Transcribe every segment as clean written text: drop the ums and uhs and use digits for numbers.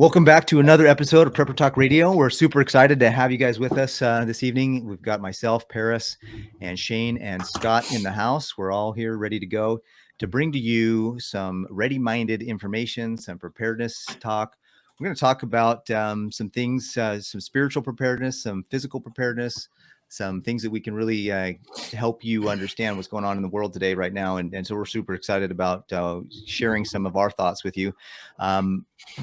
Welcome back to another episode of Prepper Talk Radio. We're super excited to have you guys with us this evening. We've got myself, Paris, and Shane and Scott in the house. We're all here ready to go to bring to you some ready-minded information, some preparedness talk. We're going to talk about some things, some spiritual preparedness, some physical preparedness, some things that we can really help you understand what's going on in the world today right now. And so we're super excited about sharing some of our thoughts with you.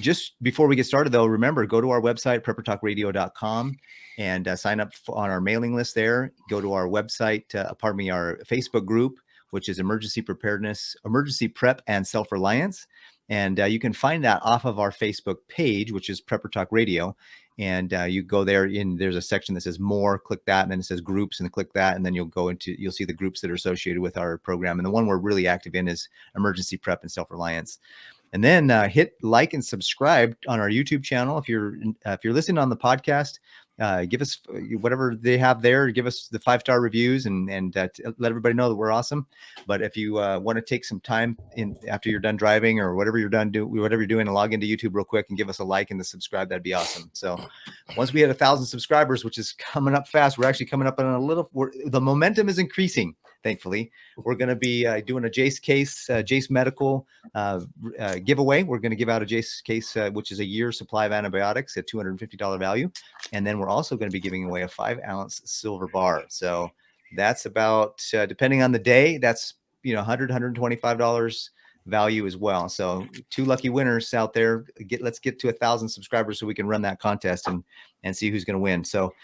Just before we get started, though, remember, go to our website, preppertalkradio.com, and sign up on our mailing list there. Go to our website, our Facebook group, which is Emergency Preparedness, Emergency Prep and Self-Reliance. And you can find that off of our Facebook page, which is Prepper Talk Radio. And you go there, there's a section that says more, click that, and then it says groups, and click that, and then you'll see the groups that are associated with our program. And the one we're really active in is Emergency Prep and Self-Reliance. And then hit like and subscribe on our YouTube channel. If you're listening on the podcast, give us whatever they have there. Give us the 5-star reviews and let everybody know that we're awesome. But if you want to take some time after you're done driving or whatever you're doing, and log into YouTube real quick and give us a like and the subscribe, that'd be awesome. So once we hit 1,000 subscribers, which is coming up fast, we're actually coming up on the momentum is increasing. Thankfully, we're going to be doing a Jase Medical giveaway. We're going to give out a Jase case, which is a year's supply of antibiotics at $250 value. And then we're also going to be giving away a 5-ounce silver bar. So that's about, depending on the day, that's, $100, $125 value as well. So 2 lucky winners out there. Let's get to 1,000 subscribers so we can run that contest and see who's going to win. So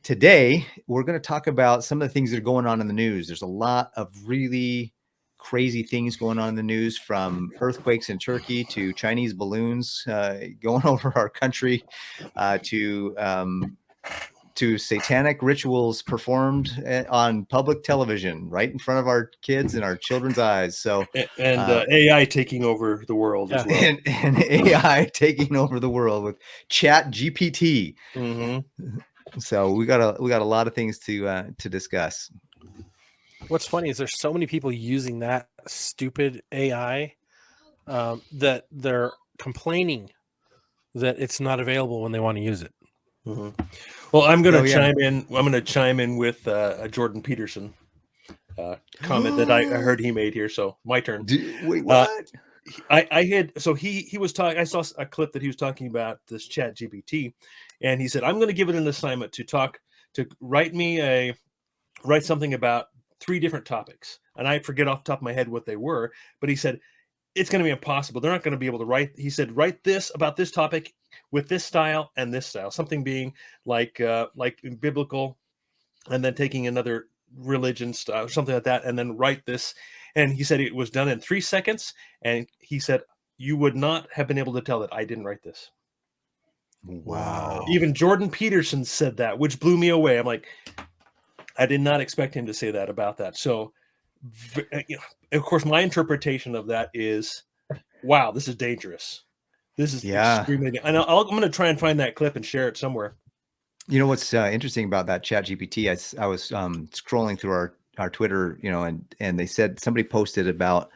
today we're going to talk about some of the things that are going on in the news. There's a lot of really crazy things going on in the news, from earthquakes in Turkey to Chinese balloons going over our country, to satanic rituals performed on public television right in front of our kids and our children's eyes. So and AI taking over the world as well. And AI taking over the world with Chat GPT. Mm-hmm. So we got a lot of things to discuss. What's funny is there's so many people using that stupid AI that they're complaining that it's not available when they want to use it. Mm-hmm. Well, I'm going to chime in. I'm going to chime in with a Jordan Peterson comment that I heard he made here. So my turn. Wait, what? He was talking. I saw a clip that he was talking about this Chat GPT, and he said, "I'm going to give it an assignment to write something about 3 different topics." And I forget off the top of my head what they were, but he said it's going to be impossible. They're not going to be able to write. He said, write this about this topic with this style and this style, something being like biblical, and then taking another religion style, something like that, and then write this. And he said it was done in 3 seconds. And he said, you would not have been able to tell that I didn't write this. Wow. Even Jordan Peterson said that, which blew me away. I'm like, I did not expect him to say that about that. So, of course, my interpretation of that is, wow, this is dangerous. This is extremely. And I'm going to try and find that clip and share it somewhere. You know what's interesting about that Chat GPT? I was scrolling through our Twitter, and they said, somebody posted about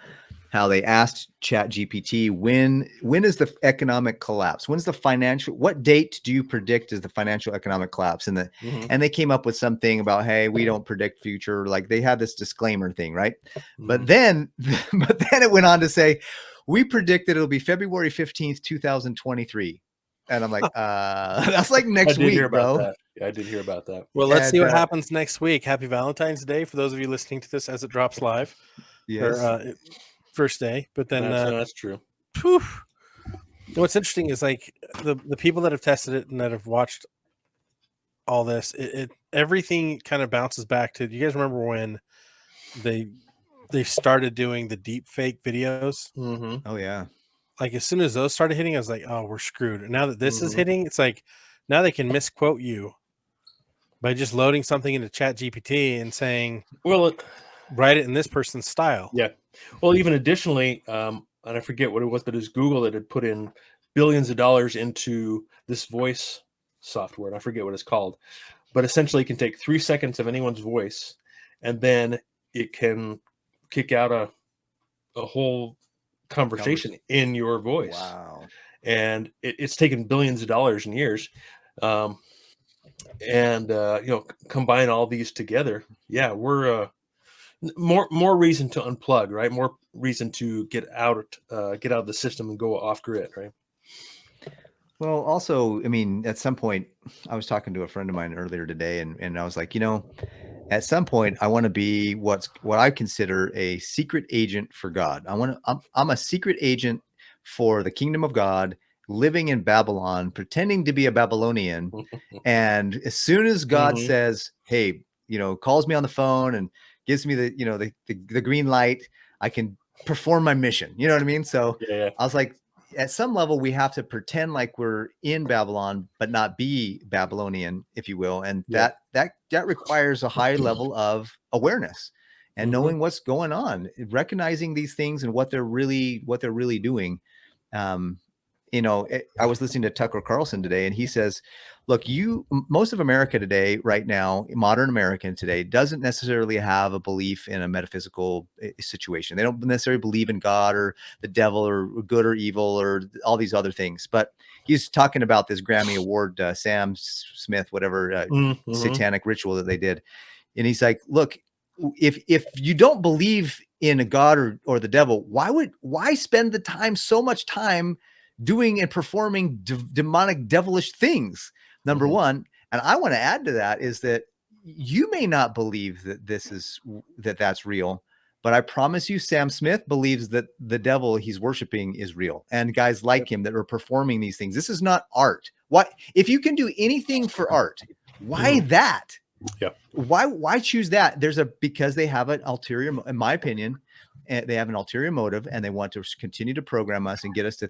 how they asked Chat GPT, when is the economic collapse? When's the financial? What date do you predict is the financial economic collapse? And and they came up with something about, hey, we don't predict future. Like they had this disclaimer thing, right? Mm-hmm. But then it went on to say, we predict that it'll be February 15th, 2023. And I'm like, that's like next week, bro. That. Yeah, I did hear about that. Well, let's see what happens next week. Happy Valentine's Day for those of you listening to this as it drops live. Yes. Or, first day, but then that's true. Whew. What's interesting is like the people that have tested it and that have watched all this, everything kind of bounces back to. Do you guys remember when they started doing the deep fake videos? Mm-hmm. Oh yeah. Like as soon as those started hitting, I was like, oh, we're screwed. And now that this is hitting, it's like now they can misquote you by just loading something into Chat GPT and saying, well, write it in this person's style. Yeah. Well, even additionally, and I forget what it was, but it was Google that had put in billions of dollars into this voice software. And I forget what it's called, but essentially it can take 3 seconds of anyone's voice, and then it can kick out a whole conversation in your voice. Wow. and it's taken billions of dollars and years. Combine all these together. Yeah, we're more reason to unplug, right? More reason to get out of the system and go off grid, right? Well, also, I mean, at some point, I was talking to a friend of mine earlier today, and I was like, at some point, I want to be what I consider a secret agent for God. I'm a secret agent for the kingdom of God, living in Babylon, pretending to be a Babylonian. And as soon as God says, "Hey," calls me on the phone and gives me the green light, I can perform my mission. You know what I mean? So Yeah. I was like, at some level, we have to pretend like we're in Babylon, but not be Babylonian, if you will. And that requires a high level of awareness and knowing what's going on, recognizing these things and what they're really doing. I was listening to Tucker Carlson today, and he says, look, most of America today, right now, modern American today, doesn't necessarily have a belief in a metaphysical situation. They don't necessarily believe in God or the devil or good or evil or all these other things. But he's talking about this Grammy Award, Sam Smith, whatever satanic ritual that they did. And he's like, look, if you don't believe in a God or the devil, why spend so much time doing and performing demonic, devilish things? Number one. And I want to add to that is that you may not believe that that's real, but I promise you, Sam Smith believes that the devil he's worshiping is real, and guys like him that are performing these things. This is not art. Why, if you can do anything for art, why that? Yeah. Why choose that? Because they have an ulterior, in my opinion, they have an ulterior motive, and they want to continue to program us and get us to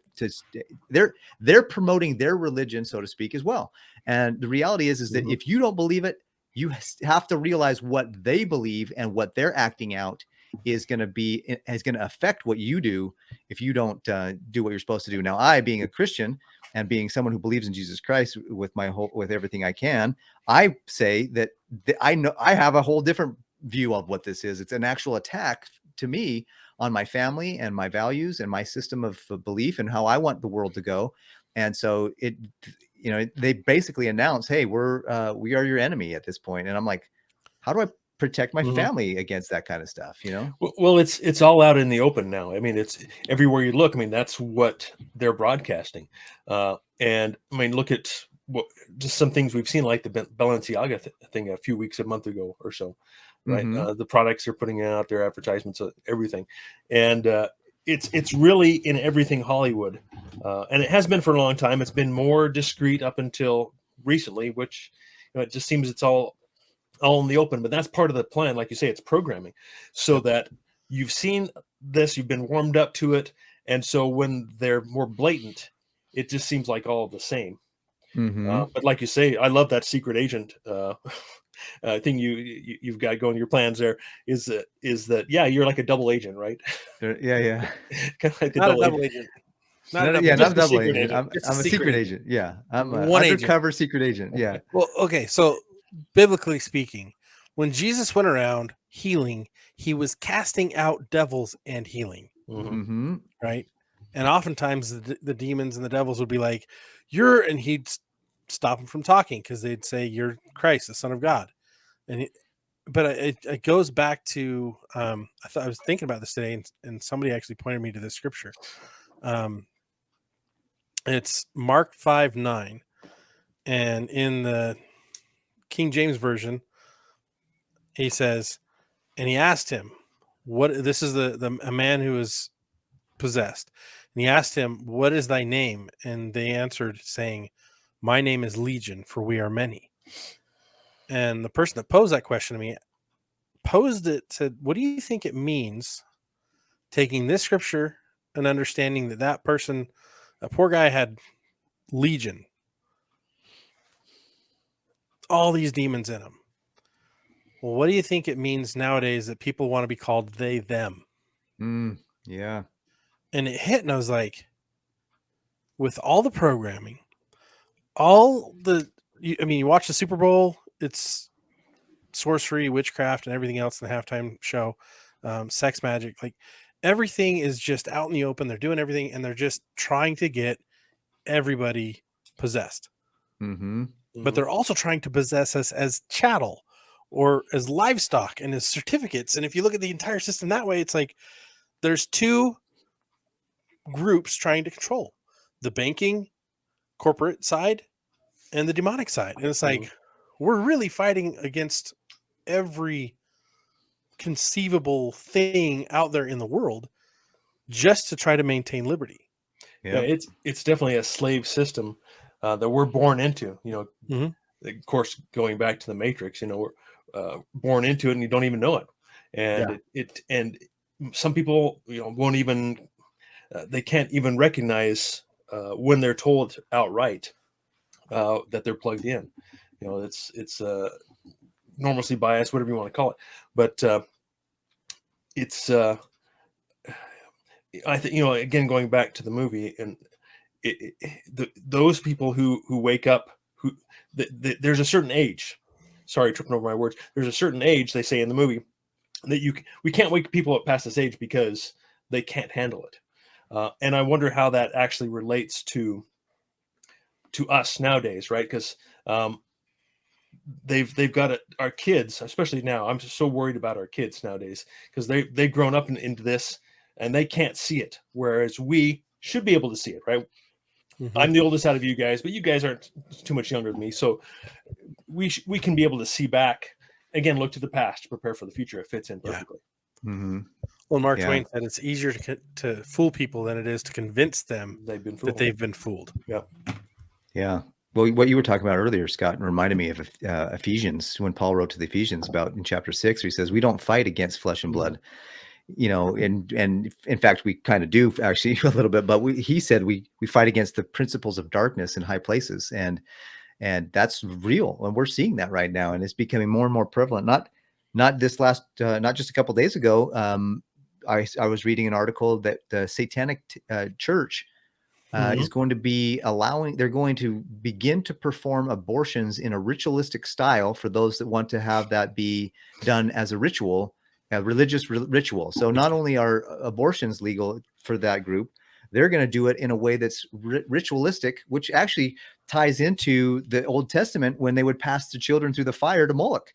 they're promoting their religion, so to speak, as well. And the reality is that if you don't believe it, you have to realize what they believe and what they're acting out is going to affect what you do if you don't do what you're supposed to do. Now, I, being a Christian and being someone who believes in Jesus Christ with everything I can, I say that I know I have a whole different view of what this is. It's an actual attack to me on my family and my values and my system of belief and how I want the world to go. And so they basically announce, hey, we are your enemy at this point. And I'm like, how do I protect my family against that kind of stuff? Well, it's all out in the open now. I mean, it's everywhere you look. I mean, that's what they're broadcasting. And I mean, look at just some things we've seen, like the Balenciaga thing a month ago or so, right? The products they're putting out, their advertisements, everything. And it's really in everything Hollywood. And it has been for a long time. It's been more discreet up until recently, which it just seems it's all in the open. But that's part of the plan. Like you say, it's programming so that you've seen this, you've been warmed up to it. And so when they're more blatant, it just seems like all the same. But like you say, I love that secret agent thing you've got going. Your plans there is that you're like a double agent, right? Yeah. Kind of like not a double agent. Not a double agent. I'm a secret agent. Yeah, I'm an undercover secret agent. Yeah. Well, okay. So biblically speaking, when Jesus went around healing, he was casting out devils and healing, right? And oftentimes the demons and the devils would be like, and he'd stop them from talking because they'd say, "You're Christ, the Son of God." But it goes back to I was thinking about this today, and somebody actually pointed me to this scripture. It's Mark 5:9, and in the King James version, he says, and he asked him, "What?" This is a man who is possessed, and he asked him, "What is thy name?" And they answered, saying, "My name is Legion, for we are many." And the person that posed that question to me said, "What do you think it means, taking this scripture and understanding that person, that poor guy, had legion, all these demons in him? Well, what do you think it means nowadays that people want to be called they, them?" Yeah. And it hit, and I was like, with all the programming, you watch the Super Bowl, it's sorcery, witchcraft, and everything else in the halftime show, sex magic, like everything is just out in the open. They're doing everything, and they're just trying to get everybody possessed. Mm-hmm. But they're also trying to possess us as chattel or as livestock and as certificates. And if you look at the entire system that way, it's like there's two groups trying to control the banking corporate side and the demonic side. And it's like we're really fighting against every conceivable thing out there in the world just to try to maintain liberty. Yeah, it's definitely a slave system that we're born into. Of course, going back to the Matrix, we're born into it and you don't even know it. And and some people, won't even they can't even recognize when they're told outright that they're plugged in. It's normalcy bias, whatever you want to call it, but it's I think, again, going back to the movie, and those people who wake up, there's a certain age. Sorry, tripping over my words. There's a certain age, they say in the movie, that we can't wake people up past this age because they can't handle it. And I wonder how that actually relates to us nowadays, right? Because they've got our kids, especially now. I'm just so worried about our kids nowadays because they've grown up into this and they can't see it, whereas we should be able to see it, right? I'm the oldest out of you guys, but you guys aren't too much younger than me, so we can be able to see back. Again, look to the past, prepare for the future. It fits in perfectly. Well, Mark Twain said it's easier to fool people than it is to convince them they've been fooled. Yeah. Well, what you were talking about earlier, Scott, reminded me of Ephesians, when Paul wrote to the Ephesians about in chapter 6, where he says, we don't fight against flesh and blood, and in fact, we kind of do actually a little bit, but he said we fight against the principles of darkness in high places. And that's real. And we're seeing that right now. And it's becoming more and more prevalent. Not just a couple of days ago. I was reading an article that the Satanic Church is going to be they're going to begin to perform abortions in a ritualistic style for those that want to have that be done as a ritual, a religious ritual. So not only are abortions legal for that group, they're going to do it in a way that's ritualistic, which actually ties into the Old Testament when they would pass the children through the fire to Moloch.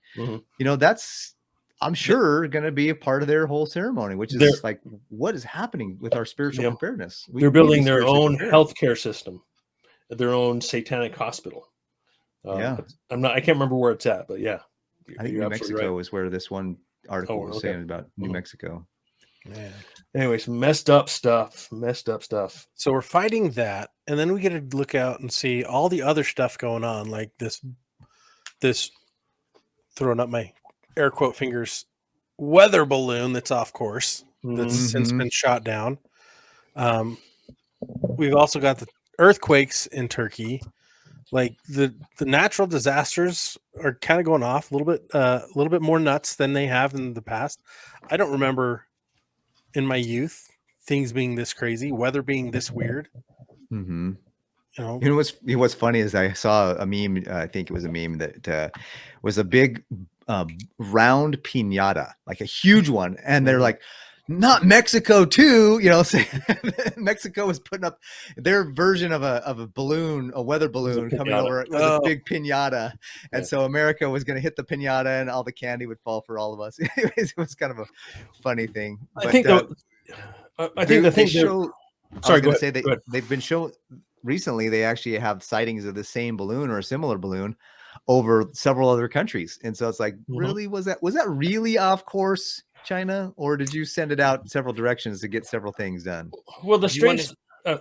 That's, I'm sure, going to be a part of their whole ceremony, which is like, what is happening with our spiritual preparedness? They're building their own healthcare system, their own satanic hospital. I can't remember where it's at, but I think New Mexico is where this one article was saying about New Mexico. Man. Anyways, messed up stuff. So we're fighting that, and then we get to look out and see all the other stuff going on, like this throwing up my air quote fingers weather balloon that's off course, that's since been shot down. We've also got the earthquakes in Turkey. Like the natural disasters are kind of going off a little bit more nuts than they have in the past. I don't remember in my youth things being this crazy, weather being this weird. What's funny is I saw a meme. I think it was a meme that was a big round piñata, like a huge one, and they're like, not Mexico too, Mexico was putting up their version of a balloon, a weather balloon coming over with a big piñata, and so America was going to hit the piñata and all the candy would fall for all of us. Anyways, it was kind of a funny thing. But, I think the thing. Sorry, go ahead. They've been shown recently. They actually have sightings of the same balloon or a similar balloon over several other countries, and so it's like, really, was that really off course, China, or did you send it out several directions to get several things done? Well, the strange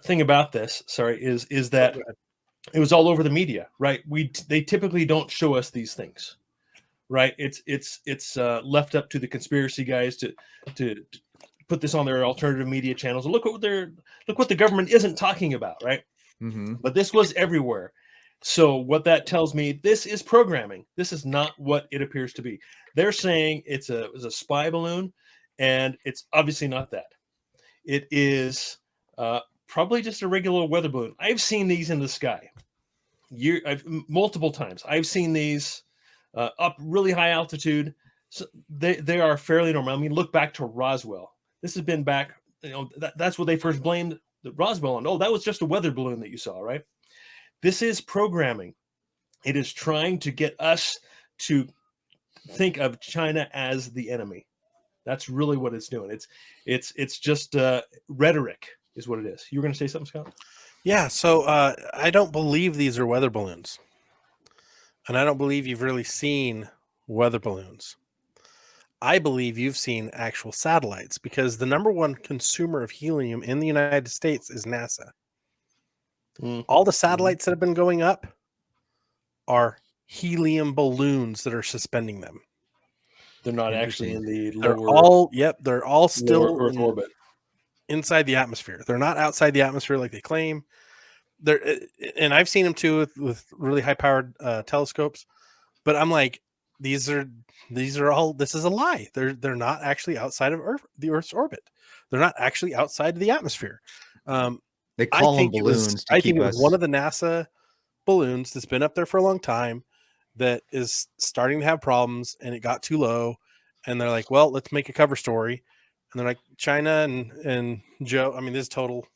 thing about this, is that it was all over the media, right? They typically don't show us these things, right? It's left up to the conspiracy guys to put this on their alternative media channels and look what the government isn't talking about, right? But this was everywhere. So what that tells me, this is programming. This is not what it appears to be. They're saying it was a spy balloon, and it's obviously not that. It is probably just a regular weather balloon. I've seen these in the sky multiple times. I've seen these up really high altitude. So they are fairly normal. I mean, look back to Roswell. This has been back. That's what they first blamed the Roswell, and that was just a weather balloon that you saw, right? This is programming. It is trying to get us to think of China as the enemy. That's really what it's doing. It's just rhetoric is what it is. You were going to say something, Scott? Yeah. So I don't believe these are weather balloons, and I don't believe you've really seen weather balloons. I believe you've seen actual satellites, because the number one consumer of helium in the United States is NASA. All the satellites that have been going up are helium balloons that are suspending them. They're not actually in the They're all still Earth orbit, inside the atmosphere. They're not outside the atmosphere like they claim. And I've seen them too with really high powered telescopes. But I'm like, this is a lie. They're not actually outside of the Earth's orbit. They're not actually outside of the atmosphere. They call them balloons to keep us. One of the NASA balloons that's been up there for a long time that is starting to have problems, and it got too low, and they're like, well, let's make a cover story. And they're like, China and Joe, I mean, this is total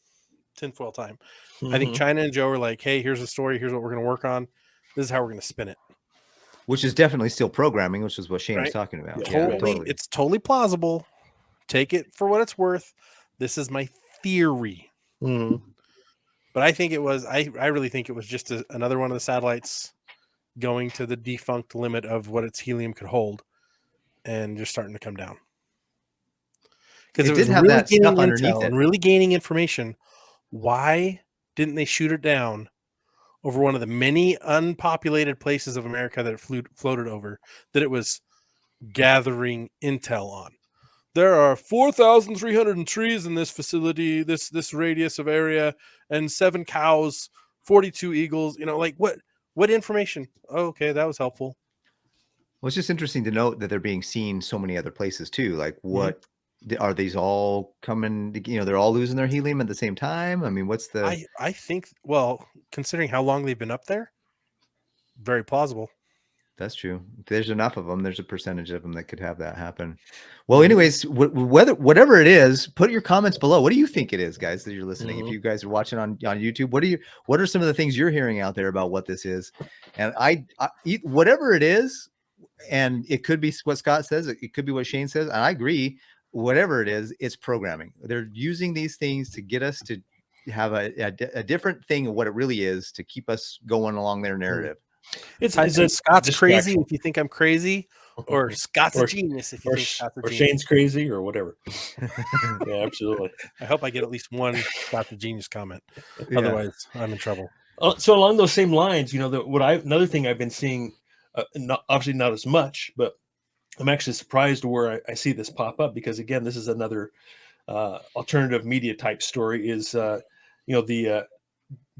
tinfoil time. I think China and Joe are like, hey, here's a story, here's what we're going to work on, this is how we're going to spin it, which is definitely still programming, which is what Shane was talking about. Totally. It's totally plausible. Take it for what it's worth. This is my theory. But I think it was, I really think it was just another one of the satellites going to the defunct limit of what its helium could hold and just starting to come down. Because it did have that stuff underneath it and really gaining information. Why didn't they shoot it down over one of the many unpopulated places of America that it floated over, that it was gathering intel on? There are 4,300 trees in this facility, this radius of area, and 7 cows, 42 eagles. You know, like what information? Oh, okay, that was helpful. Well, it's just interesting to note that they're being seen so many other places too. Like, what are these all coming? You know, they're all losing their helium at the same time. I mean, what's the? I think, well, considering how long they've been up there, very plausible. That's true. There's enough of them. There's a percentage of them that could have that happen. Well, anyways, whatever it is, put your comments below. What do you think it is, guys, that you're listening? If you guys are watching on YouTube, what are some of the things you're hearing out there about what this is? And I whatever it is, and it could be what Scott says, it could be what Shane says, and I agree. Whatever it is, it's programming. They're using these things to get us to have a different thing of what it really is, to keep us going along their narrative. It's Scott's crazy if you think I'm crazy, or Scott's a genius if you think Scott's a genius. Or Shane's crazy, or whatever. Yeah, absolutely. I hope I get at least one Scott's a genius comment. Otherwise, I'm in trouble. So along those same lines, you know, another thing I've been seeing, obviously not as much, but I'm actually surprised where I see this pop up, because again, this is another alternative media type story. Is the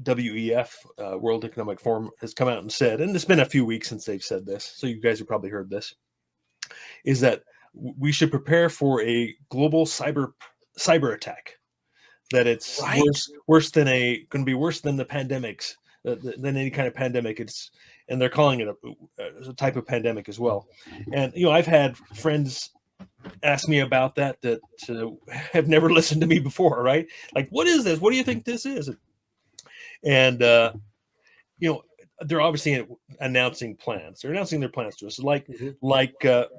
WEF, World Economic Forum, has come out and said, and it's been a few weeks since they've said this, so you guys have probably heard this, is that we should prepare for a global cyber attack. That it's worse than going to be worse than the pandemics, than any kind of pandemic. And they're calling it a type of pandemic as well. And I've had friends ask me about that have never listened to me before, right? Like, what is this? What do you think this is? And they're obviously announcing plans. They're announcing their plans to us, like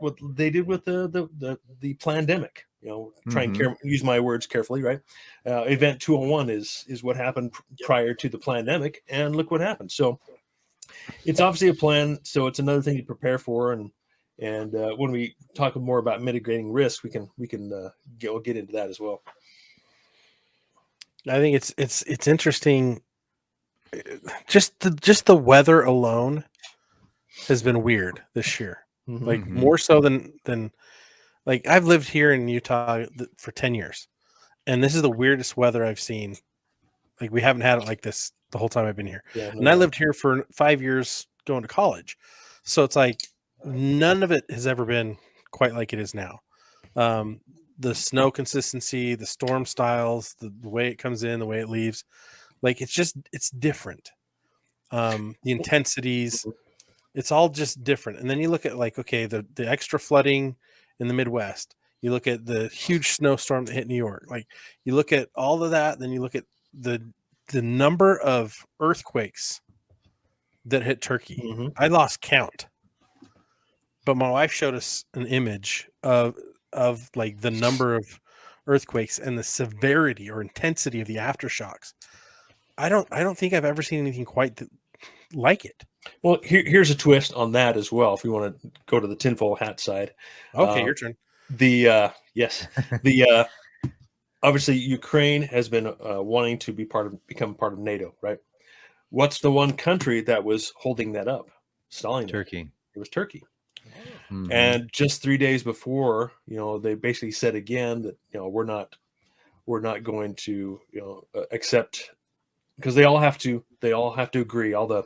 what they did with the pandemic. Try and use my words carefully, right? Event 201 is what happened prior to the pandemic, and look what happened. So it's obviously a plan. So it's another thing to prepare for, and when we talk more about mitigating risk, we can get into that as well. I think it's interesting. Just the weather alone has been weird this year, like more so than like I've lived here in Utah for 10 years, and this is the weirdest weather I've seen. Like, we haven't had it like this the whole time I've been here. And I lived here for 5 years going to college, so it's like none of it has ever been quite like it is now. The snow consistency, the storm styles, the way it comes in, the way it leaves. Like, it's different. The intensities, it's all just different. And then you look at, like, okay, the extra flooding in the Midwest. You look at the huge snowstorm that hit New York. Like you look at all of that, then you look at the number of earthquakes that hit Turkey. Mm-hmm. I lost count. But my wife showed us an image of like the number of earthquakes and the severity or intensity of the aftershocks. I don't think I've ever seen anything quite like it. Well, here's a twist on that as well. If we want to go to the tinfoil hat side. Okay, your turn. Yes, obviously Ukraine has been wanting to become part of NATO, right? What's the one country that was holding that up, stalling that? Turkey. It was Turkey. Mhm. And just 3 days before, they basically said again that we're not going to accept, because they all have to agree. All the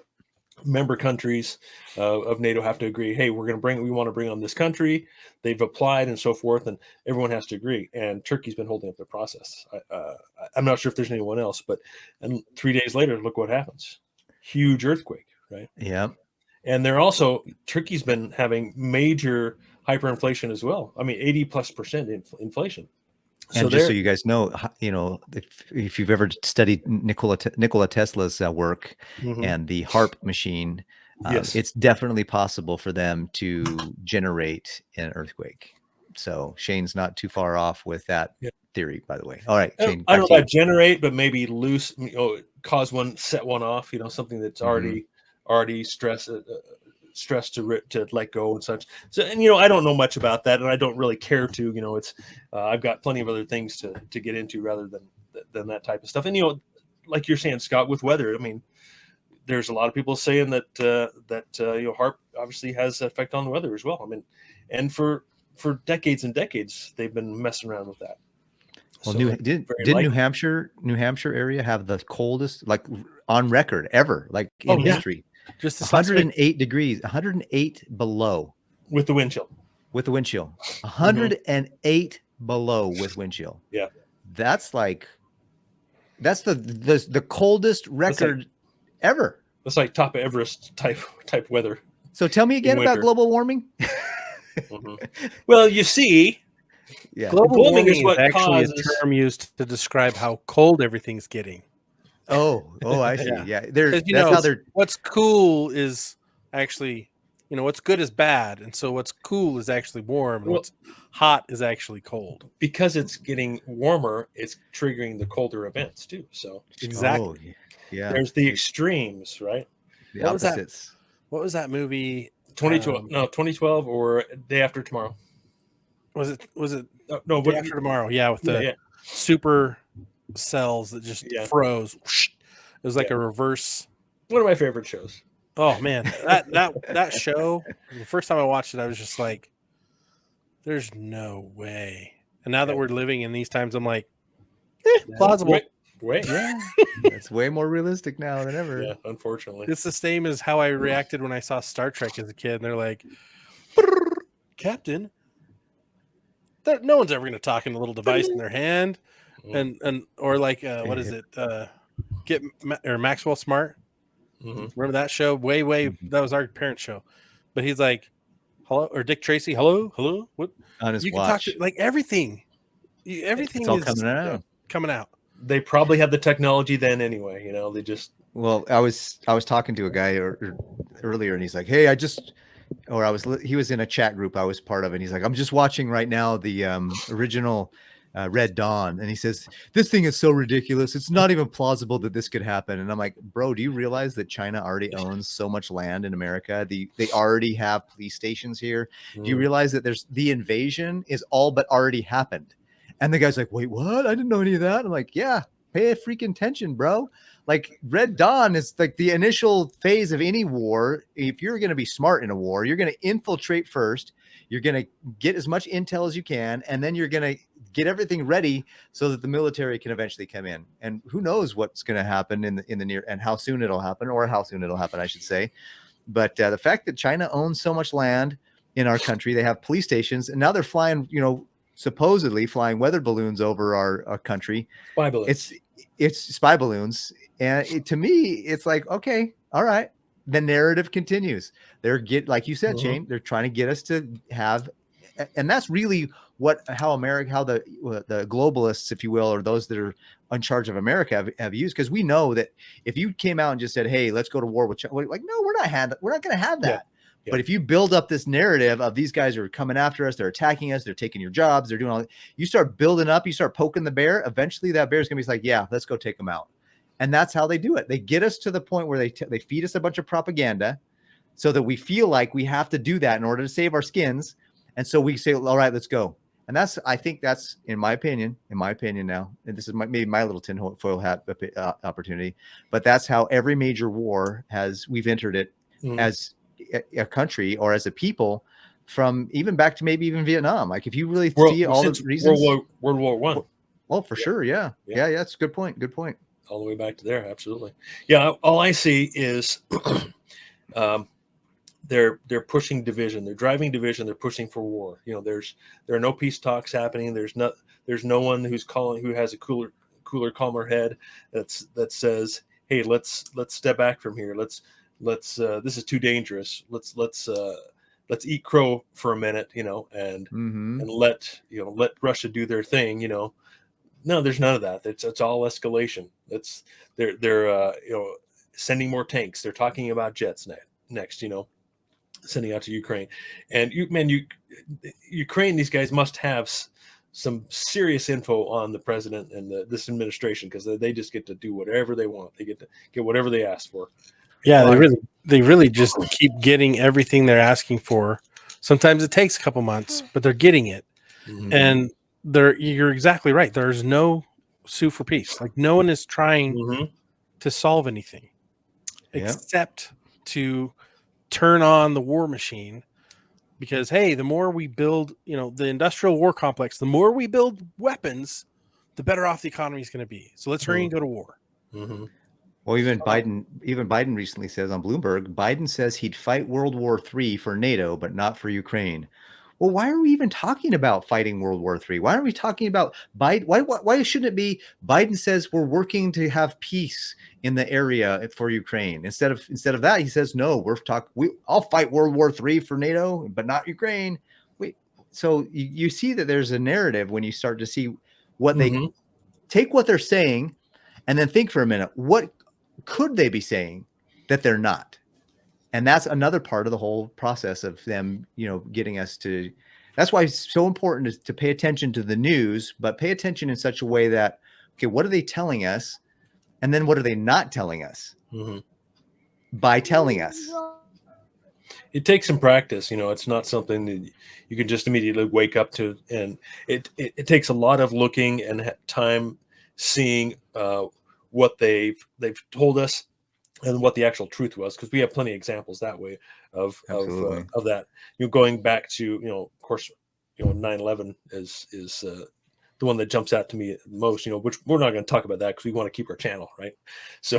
member countries of NATO have to agree. Hey, we want to bring on this country. They've applied and so forth, and everyone has to agree. And Turkey's been holding up the process. I'm not sure if there's anyone else, and 3 days later, look what happens: huge earthquake, right? Yep. And Turkey's been having major hyperinflation as well. I mean, 80+% inflation. And just so you guys know, if you've ever studied Nikola Tesla's work Mhm. and the HARP machine, Yes. it's definitely possible for them to generate an earthquake. So Shane's not too far off with that theory, by the way. All right, Shane. I don't know about generate, but maybe loose, cause one, set one off. Something that's already stressed to let go and such. So, and I don't know much about that, and I don't really care to. It's I've got plenty of other things to get into rather than that type of stuff. And like you're saying, Scott, with weather, I mean, there's a lot of people saying that HARP obviously has an effect on the weather as well. I mean, and for decades and decades, they've been messing around with that. Well, So did New Hampshire area have the coldest, like on record ever, like in history? Just 108 degrees, 108 below with the wind chill. 108 below with wind chill. Yeah, that's the coldest record ever. That's like top of Everest type weather. So tell me again about global warming. Well, you see, global warming is what actually a term used to describe how cold everything's getting. Oh, I see. Yeah, what's cool is actually, what's good is bad, and so what's cool is actually warm, and what's hot is actually cold. Because it's getting warmer, it's triggering the colder events too. So exactly, there's the extremes, right? The opposites. What was that movie? 2012 or Day After Tomorrow. Was it? No, Day After Tomorrow. Yeah, with the super cells that just froze. It was like a reverse. One of my favorite shows. Oh man, that show. The first time I watched it, I was just like, "There's no way." And now that we're living in these times, I'm like, plausible. It's way more realistic now than ever. Yeah, unfortunately, it's the same as how I reacted when I saw Star Trek as a kid. And they're like, "Captain, no one's ever going to talk in a little device in their hand." And or like what is it? Maxwell Smart. Remember that show? Way that was our parents' show. But he's like, "Hello," or Dick Tracy, "Hello, what?" On his you watch. can talk to like everything. Everything it's all is coming out. They probably had the technology then anyway. They just. Well, I was talking to a guy earlier, and he's like, "Hey, he was in a chat group I was part of, and he's like, I'm just watching right now the original Red Dawn, and he says this thing is so ridiculous, it's not even plausible that this could happen." And I'm like, bro, do you realize that China already owns so much land in America? They already have police stations here. Do you realize that the invasion is all but already happened? And the guy's like, wait, what? I didn't know any of that. I'm like, yeah, pay a freaking attention, bro. Like Red Dawn is like the initial phase of any war. If you're going to be smart in a war, you're going to infiltrate first. You're going to get as much intel as you can, and then you're going to get everything ready so that the military can eventually come in. And who knows what's going to happen in the near, and how soon it'll happen, I should say. But the fact that China owns so much land in our country, they have police stations, and now they're flying, supposedly flying weather balloons over our country. Spy balloons. It's spy balloons. And to me, it's like, okay, all right. The narrative continues. They're like you said, Shane, they're trying to get us to have and that's really how the globalists, if you will, or those that are in charge of America have used, because we know that if you came out and just said, hey, let's go to war with China, like, no, we're not going to have that. Yeah. But if you build up this narrative of these guys are coming after us, they're attacking us, they're taking your jobs, they're doing all that, you start building up, you start poking the bear, eventually that bear's going to be like, yeah, let's go take them out. And that's how they do it. They get us to the point where they feed us a bunch of propaganda so that we feel like we have to do that in order to save our skins. And so we say, all right, let's go. And I think that's, in my opinion now, and this is maybe my little tinfoil hat opportunity, but that's how every major war we've entered it as a country or as a people, from even back to maybe even Vietnam. Like, if you really see all the reasons, World War One. Well, for sure. Yeah. That's a good point. All the way back to there. Absolutely. Yeah. All I see is they're pushing division. They're driving division. They're pushing for war. There are no peace talks happening. There's no one who has a cooler, calmer head that says, hey, let's step back from here. Let's this is too dangerous. Let's eat crow for a minute, and let Russia do their thing, No, there's none of that. It's all escalation. They're sending more tanks. They're talking about jets next, sending out to Ukraine. And Ukraine, these guys must have some serious info on the president and this administration, because they just get to do whatever they want. They get to get whatever they ask for. Yeah, they really just keep getting everything they're asking for. Sometimes it takes a couple months, but they're getting it. And you're exactly right. There's no sue for peace. Like, no one is trying to solve anything except to turn on the war machine, because, hey, the more we build, the industrial war complex, the more we build weapons, the better off the economy is going to be. So let's hurry and go to war. Well, even Biden recently says on Bloomberg, Biden says he'd fight World War III for NATO, but not for Ukraine. Well, why are we even talking about fighting World War III? Why aren't we talking about Biden? Why shouldn't it be Biden says we're working to have peace in the area for Ukraine? Instead of that, he says, no, I'll fight World War III for NATO, but not Ukraine. So you see that there's a narrative when you start to see what they take what they're saying, and then think for a minute, what could they be saying that they're not? And that's another part of the whole process of them, getting us to. That's why it's so important to pay attention to the news, but pay attention in such a way that, okay, what are they telling us? And then what are they not telling us by telling us? It takes some practice. It's not something that you can just immediately wake up to. And it takes a lot of looking and time seeing what they've told us and what the actual truth was, because we have plenty of examples that way of that. Going back to, of course, 9/11 is the one that jumps out to me the most, which we're not going to talk about that because we want to keep our channel, right? So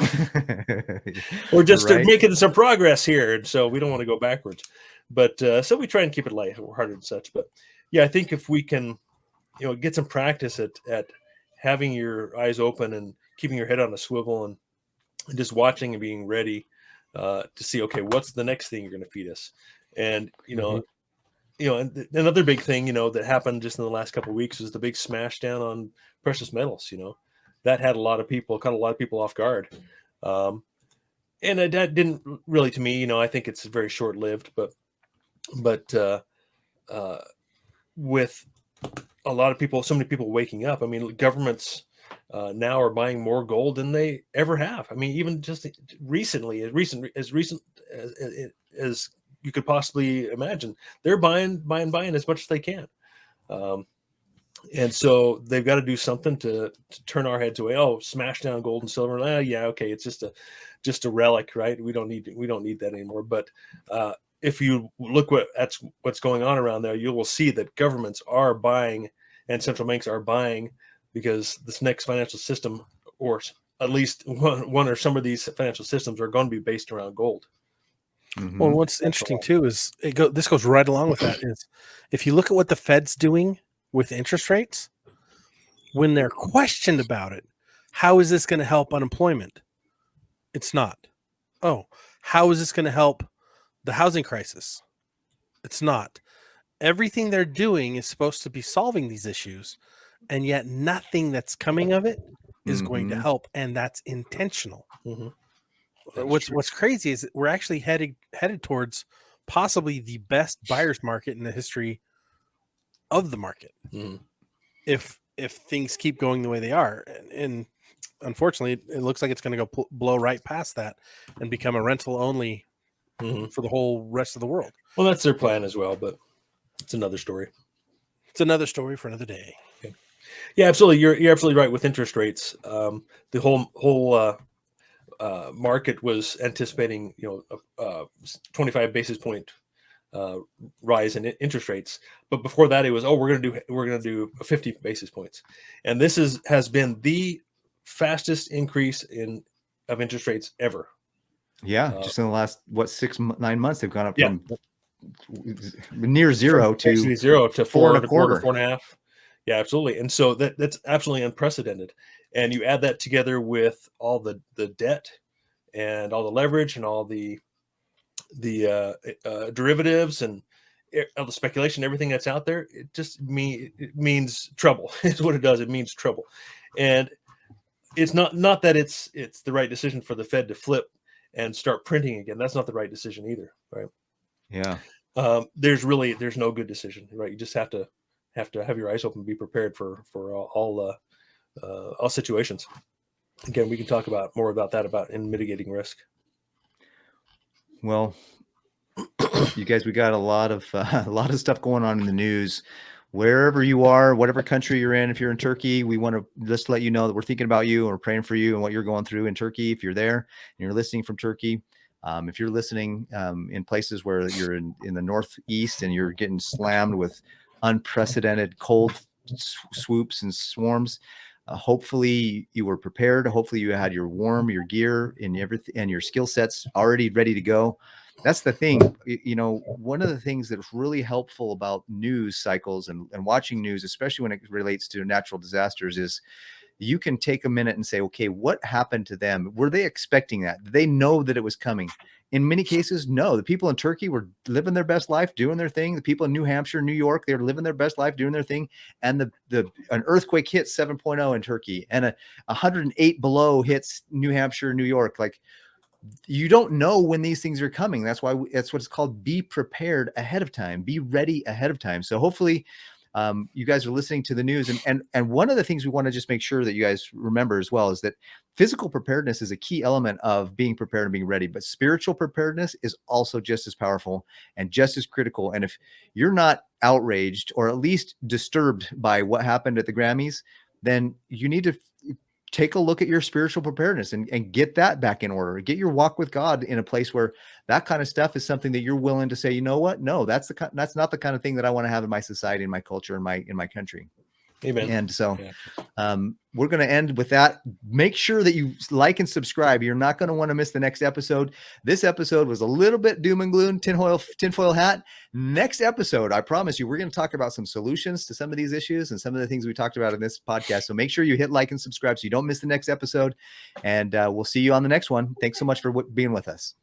we're just making some progress here, and so we don't want to go backwards. But so we try and keep it lighthearted and such. But yeah, I think if we can, get some practice at having your eyes open and keeping your head on a swivel and just watching and being ready to see, okay, what's the next thing you're going to feed us? And, and another big thing, that happened just in the last couple of weeks is the big smash down on precious metals. That had caught a lot of people off guard. And that didn't really, to me, I think it's very short lived, but with a lot of people, so many people waking up, governments now are buying more gold than they ever have. Even just recently, as recent as you could possibly imagine, they're buying as much as they can. And so they've got to do something to turn our heads away. Oh, smash down gold and silver. Yeah, okay, it's just a relic, right? We don't need that anymore. But if you look what's going on around there, you will see that governments are buying and central banks are buying, because this next financial system, or at least one or some of these financial systems, are going to be based around gold. Well, what's interesting too is this goes right along with that. Is if you look at what the Fed's doing with interest rates, when they're questioned about it, how is this going to help unemployment? It's not. Oh, how is this going to help the housing crisis? It's not. everything they're doing is supposed to be solving these issues, and yet nothing that's coming of it is going to Mhm. help, and that's intentional. Mhm. That's What's true. what's crazy is that we're actually headed towards possibly the best buyer's market in the history of the market Mhm. if things keep going the way they are, and unfortunately it looks like it's going to go blow right past that and become a rental only Mhm. for the whole rest of the world. Well, that's their plan as well, but it's another story. It's another story for another day. Yeah, absolutely. You're absolutely right with interest rates. The whole market was anticipating, 25 basis point rise in interest rates, but before that, it was, we're gonna do 50 basis points, and this has been the fastest increase of interest rates ever. Yeah, just in the last 9 months, they've gone up Yeah. from near zero From to basically 0 to 4 and a 4.25, quarter. 4.5. Yeah, absolutely. And so that's absolutely unprecedented. And you add that together with all the debt and all the leverage and all the derivatives and all the speculation, everything that's out there. It means trouble. Is what it does. It means trouble. And it's not that it's the right decision for the Fed to flip and start printing again. That's not the right decision either, right? Yeah. There's no good decision, right? You just have to have your eyes open, be prepared for all situations. Again, we can talk about more about that in mitigating risk. Well, you guys, we got a lot of stuff going on in the news. Wherever you are, whatever country you're in, if you're in Turkey, we want to just let you know that we're thinking about you and we're praying for you and what you're going through in Turkey. If you're there and you're listening from Turkey, if you're listening in places where you're in the Northeast and you're getting slammed with unprecedented cold swoops and swarms, hopefully you were prepared. Hopefully you had your gear and everything and your skill sets already ready to go. That's the thing. One of the things that's really helpful about news cycles and watching news, especially when it relates to natural disasters, is you can take a minute and say, okay, what happened to them? Were they expecting that? Did they know that it was coming? In many cases, no. The people in Turkey were living their best life, doing their thing. The people in New Hampshire, New York, they were living their best life, doing their thing. And an earthquake hit 7.0 in Turkey, and a 108 below hits New Hampshire, New York. Like, you don't know when these things are coming. That's what it's called. Be prepared ahead of time. Be ready ahead of time. So hopefully you guys are listening to the news. And one of the things we want to just make sure that you guys remember as well is that physical preparedness is a key element of being prepared and being ready. But spiritual preparedness is also just as powerful and just as critical. And if you're not outraged or at least disturbed by what happened at the Grammys, then you need to take a look at your spiritual preparedness and get that back in order. Get your walk with God in a place where that kind of stuff is something that you're willing to say, you know what? No, that's not the kind of thing that I want to have in my society, in my culture, in my country. Amen. And so we're going to end with that. Make sure that you like and subscribe. You're not going to want to miss the next episode. This episode was a little bit doom and gloom, tinfoil hat. Next episode, I promise you, we're going to talk about some solutions to some of these issues and some of the things we talked about in this podcast. So make sure you hit like and subscribe so you don't miss the next episode. And we'll see you on the next one. Thanks so much for being with us.